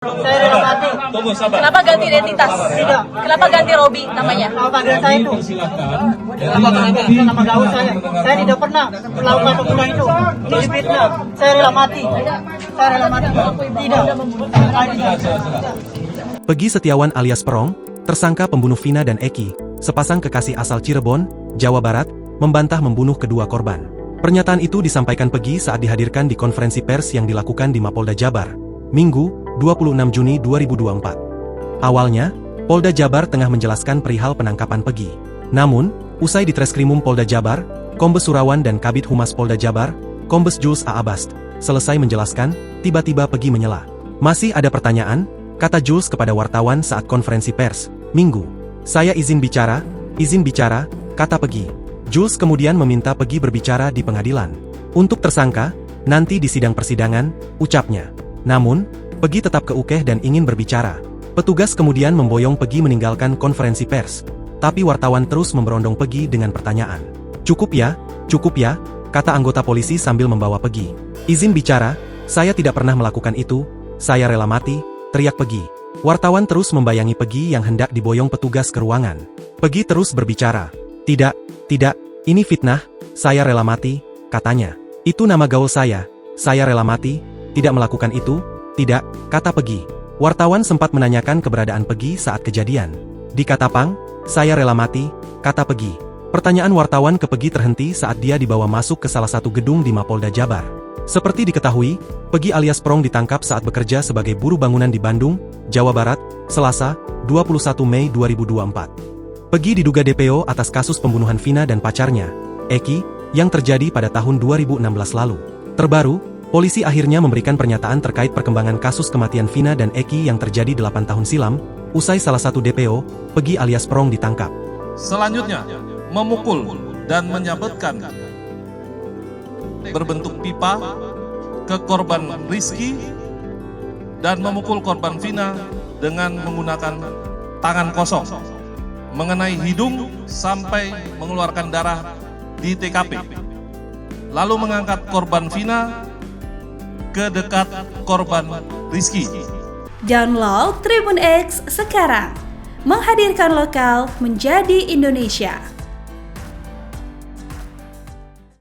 Saya rela mati. Tunggu, sabar. Kenapa ganti identitas? Tidak. Kenapa ganti Robi namanya? Nama panggilan saya itu. Itu nama gaul saya. Saya tidak pernah melakukan pembunuhan itu. Ini fitnah. Saya rela mati. Saya rela mati. Tidak. Peggy Setiawan alias Perong, tersangka pembunuh Vina dan Eki, sepasang kekasih asal Cirebon, Jawa Barat, membantah membunuh kedua korban. Pernyataan itu disampaikan Peggy saat dihadirkan di konferensi pers yang dilakukan di Mapolda Jabar, Minggu, 26 Juni 2024. Awalnya, Polda Jabar tengah menjelaskan perihal penangkapan Peggy. Namun, usai di Treskrimum Polda Jabar, Kombes Surawan dan Kabid Humas Polda Jabar, Kombes Jules A. Abast, selesai menjelaskan, tiba-tiba Peggy menyela. "Masih ada pertanyaan?" kata Jules kepada wartawan saat konferensi pers, Minggu. "Saya izin bicara," kata Peggy. Jules kemudian meminta Peggy berbicara di pengadilan. "Untuk tersangka, nanti di sidang persidangan," ucapnya. Namun, Peggy tetap keukeh dan ingin berbicara. Petugas kemudian memboyong Peggy meninggalkan konferensi pers. Tapi wartawan terus memberondong Peggy dengan pertanyaan. Cukup ya, kata anggota polisi sambil membawa Peggy. "Izin bicara, saya tidak pernah melakukan itu, saya rela mati," teriak Peggy. Wartawan terus membayangi Peggy yang hendak diboyong petugas ke ruangan. Peggy terus berbicara. Tidak, ini fitnah, saya rela mati," katanya. "Itu nama gaul saya rela mati, tidak melakukan itu, tidak," kata Peggy. Wartawan sempat menanyakan keberadaan Peggy saat kejadian. "Di Katapang, saya rela mati," kata Peggy. Pertanyaan wartawan ke Peggy terhenti saat dia dibawa masuk ke salah satu gedung di Mapolda Jabar. Seperti diketahui, Peggy alias Perong ditangkap saat bekerja sebagai buruh bangunan di Bandung, Jawa Barat, Selasa, 21 Mei 2024. Peggy diduga DPO atas kasus pembunuhan Vina dan pacarnya, Eki, yang terjadi pada tahun 2016 lalu. Terbaru, polisi akhirnya memberikan pernyataan terkait perkembangan kasus kematian Vina dan Eki yang terjadi 8 tahun silam, usai salah satu DPO, Peggy alias Perong ditangkap. Selanjutnya, memukul dan menyabetkan berbentuk pipa ke korban Rizky dan memukul korban Vina dengan menggunakan tangan kosong, mengenai hidung sampai mengeluarkan darah di TKP. Lalu mengangkat korban Vina ke dekat korban Rizky. Download Tribun X sekarang, menghadirkan lokal menjadi Indonesia.